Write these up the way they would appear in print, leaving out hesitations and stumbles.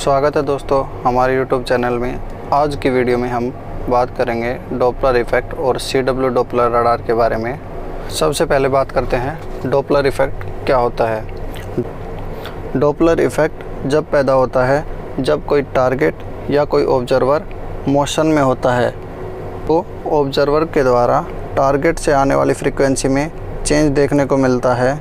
स्वागत है दोस्तों हमारे YouTube चैनल में। आज की वीडियो में हम बात करेंगे डॉपलर इफ़ेक्ट और CW डॉपलर रडार के बारे में। सबसे पहले बात करते हैं डॉपलर इफ़ेक्ट क्या होता है। डॉपलर इफ़ेक्ट जब पैदा होता है जब कोई टारगेट या कोई ऑब्जर्वर मोशन में होता है तो ऑब्जर्वर के द्वारा टारगेट से आने वाली फ्रीक्वेंसी में चेंज देखने को मिलता है,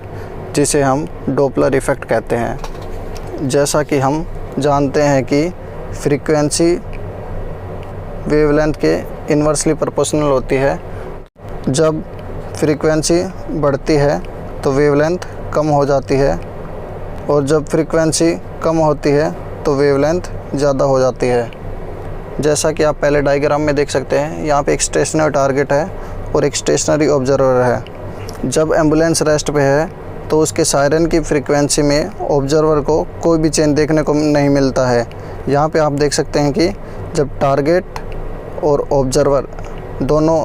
जिसे हम डॉपलर इफ़ेक्ट कहते हैं। जैसा कि हम जानते हैं कि फ्रीक्वेंसी वेवलेंथ के इन्वर्सली प्रोपोर्शनल होती है। जब फ्रीक्वेंसी बढ़ती है तो वेवलेंथ कम हो जाती है और जब फ्रीक्वेंसी कम होती है तो वेवलेंथ ज़्यादा हो जाती है। जैसा कि आप पहले डायग्राम में देख सकते हैं, यहाँ पे एक स्टेशनरी टारगेट है और एक स्टेशनरी ऑब्जर्वर है। जब एम्बुलेंस रेस्ट पे है तो उसके सायरन की फ्रीक्वेंसी में ऑब्जर्वर को कोई भी चेंज देखने को नहीं मिलता है। यहाँ पे आप देख सकते हैं कि जब टारगेट और ऑब्जर्वर दोनों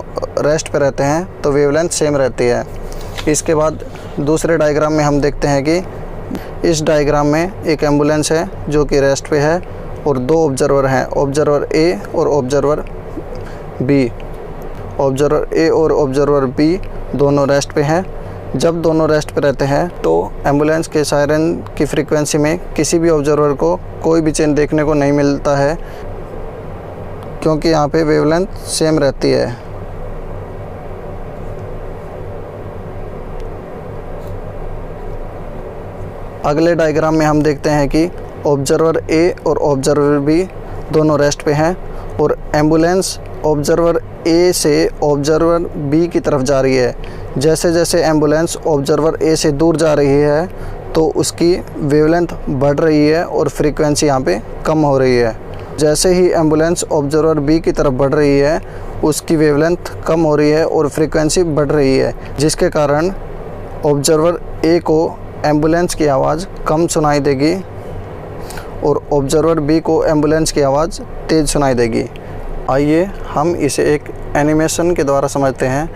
रेस्ट पे रहते हैं तो वेवलेंथ सेम रहती है। इसके बाद दूसरे डायग्राम में हम देखते हैं कि इस डायग्राम में एक एम्बुलेंस है जो कि रेस्ट पे है और दो ऑब्जर्वर हैं, ऑब्जर्वर ए और ऑब्जर्वर बी। ऑब्जर्वर ए और ऑब्जर्वर बी दोनों रेस्ट पे हैं। जब दोनों रेस्ट पे रहते हैं तो एम्बुलेंस के सायरन की फ्रीक्वेंसी में किसी भी ऑब्जर्वर को कोई भी चेंज देखने को नहीं मिलता है, क्योंकि यहाँ पे वेवलेंथ सेम रहती है। अगले डायग्राम में हम देखते हैं कि ऑब्जर्वर ए और ऑब्जर्वर बी दोनों रेस्ट पे हैं और एम्बुलेंस ऑब्जर्वर ए से ऑब्जर्वर बी की तरफ जा रही है। जैसे जैसे एम्बुलेंस ऑब्जर्वर ए से दूर जा रही है तो उसकी वेवलेंथ बढ़ रही है और फ्रीक्वेंसी यहाँ पे कम हो रही है। जैसे ही एम्बुलेंस ऑब्जर्वर बी की तरफ बढ़ रही है उसकी वेवलेंथ कम हो रही है और फ्रीक्वेंसी बढ़ रही है, जिसके कारण ऑब्जर्वर ए को एम्बुलेंस की आवाज़ कम सुनाई देगी और ऑब्जर्वर बी को एम्बुलेंस की आवाज़ तेज़ सुनाई देगी। आइए हम इसे एक एनिमेशन के द्वारा समझते हैं।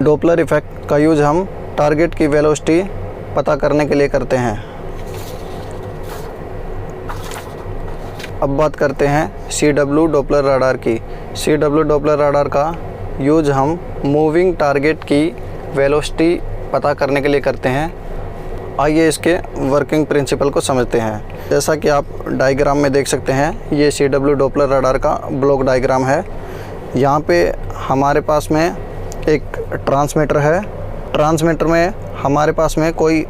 डॉपलर इफ़ेक्ट का यूज़ हम टारगेट की वेलोसिटी पता करने के लिए करते हैं। अब बात करते हैं CW डॉपलर रडार की। CW डॉपलर रडार का यूज़ हम मूविंग टारगेट की वेलोसिटी पता करने के लिए करते हैं। आइए इसके वर्किंग प्रिंसिपल को समझते हैं। जैसा कि आप डायग्राम में देख सकते हैं, ये CW डॉपलर रडार का ब्लॉक डायग्राम है। यहाँ पे हमारे पास में एक ट्रांसमीटर है। ट्रांसमीटर में हमारे पास में कोई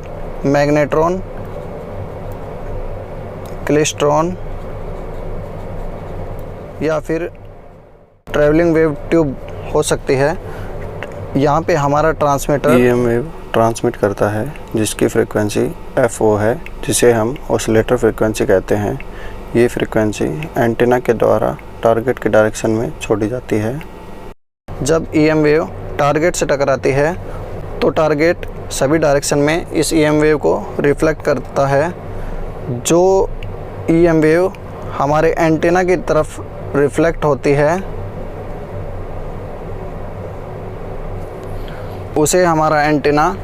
मैग्नेट्रॉन, क्लेस्ट्रॉन या फिर ट्रैवलिंग वेव ट्यूब हो सकती है। यहाँ पे हमारा ट्रांसमीटर EM वेव ट्रांसमिट करता है जिसकी फ्रीक्वेंसी FO है, जिसे हम ऑसिलेटर फ्रीक्वेंसी कहते हैं। ये फ्रीक्वेंसी एंटीना के द्वारा टारगेट के डायरेक्शन में छोड़ी जाती है। जब EM वेव टारगेट से टकराती है तो टारगेट सभी डायरेक्शन में इस EM वेव को रिफ्लेक्ट करता है। जो EM वेव हमारे एंटीना की तरफ रिफ्लेक्ट होती है उसे हमारा एंटीना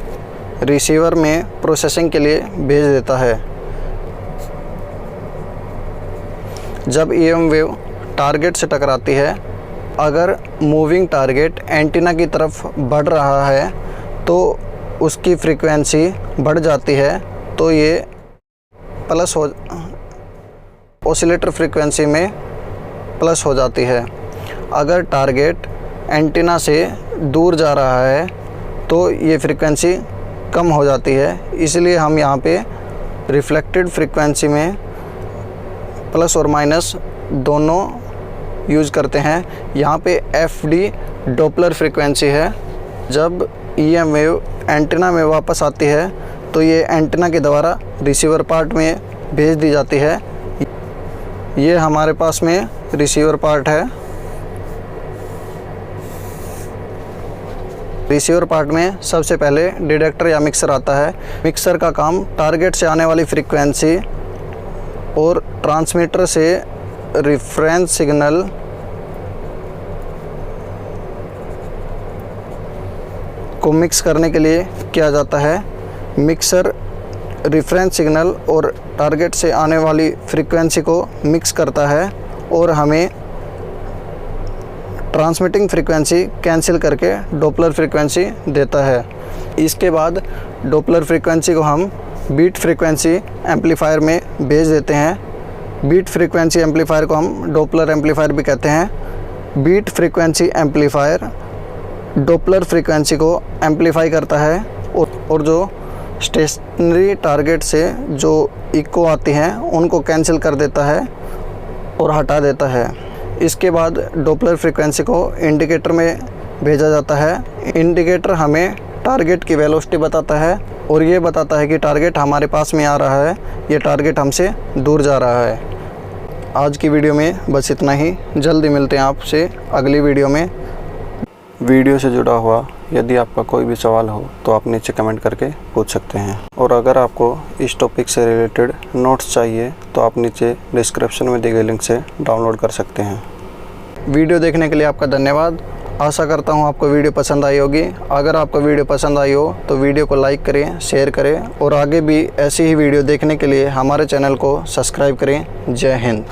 रिसीवर में प्रोसेसिंग के लिए भेज देता है। जब EM वेव टारगेट से टकराती है, अगर मूविंग टारगेट एंटीना की तरफ बढ़ रहा है तो उसकी फ्रीक्वेंसी बढ़ जाती है, तो ये प्लस हो ऑसिलेटर फ्रीक्वेंसी में प्लस हो जाती है। अगर टारगेट एंटीना से दूर जा रहा है तो ये फ्रीक्वेंसी कम हो जाती है। इसलिए हम यहाँ पे रिफ्लेक्टेड फ्रीक्वेंसी में प्लस और माइनस दोनों यूज़ करते हैं। यहाँ पे FD डॉपलर फ्रीक्वेंसी है। जब EM वेव एंटीना में वापस आती है तो ये एंटीना के द्वारा रिसीवर पार्ट में भेज दी जाती है। ये हमारे पास में रिसीवर पार्ट है। रिसीवर पार्ट में सबसे पहले डिटेक्टर या मिक्सर आता है। मिक्सर का काम टारगेट से आने वाली फ्रीक्वेंसी और ट्रांसमीटर से रेफरेंस सिग्नल को मिक्स करने के लिए किया जाता है। मिक्सर रेफरेंस सिग्नल और टारगेट से आने वाली फ्रीक्वेंसी को मिक्स करता है और हमें ट्रांसमिटिंग फ्रीक्वेंसी कैंसिल करके डॉपलर फ्रीक्वेंसी देता है। इसके बाद डॉपलर फ्रीक्वेंसी को हम बीट फ्रीक्वेंसी एम्पलीफायर में भेज देते हैं। बीट फ्रीक्वेंसी एम्पलीफायर को हम डॉपलर एम्पलीफायर भी कहते हैं। Beat frequency amplifier Doppler frequency को एम्पलीफाई करता है और जो स्टेशनरी टारगेट से जो इको आती हैं उनको कैंसिल कर देता है और हटा देता है। इसके बाद डॉपलर फ्रीक्वेंसी को इंडिकेटर में भेजा जाता है। इंडिकेटर हमें टारगेट की वेलोसिटी बताता है और ये बताता है कि टारगेट हमारे पास में आ रहा है, ये टारगेट हमसे दूर जा रहा है। आज की वीडियो में बस इतना ही। जल्दी मिलते हैं आपसे अगली वीडियो में। वीडियो से जुड़ा हुआ यदि आपका कोई भी सवाल हो तो आप नीचे कमेंट करके पूछ सकते हैं। और अगर आपको इस टॉपिक से रिलेटेड नोट्स चाहिए तो आप नीचे डिस्क्रिप्शन में दी गई लिंक से डाउनलोड कर सकते हैं। वीडियो देखने के लिए आपका धन्यवाद। आशा करता हूँ आपको वीडियो पसंद आई होगी। अगर आपको वीडियो पसंद आई हो तो वीडियो को लाइक करें, शेयर करें और आगे भी ऐसी ही वीडियो देखने के लिए हमारे चैनल को सब्सक्राइब करें। जय हिंद।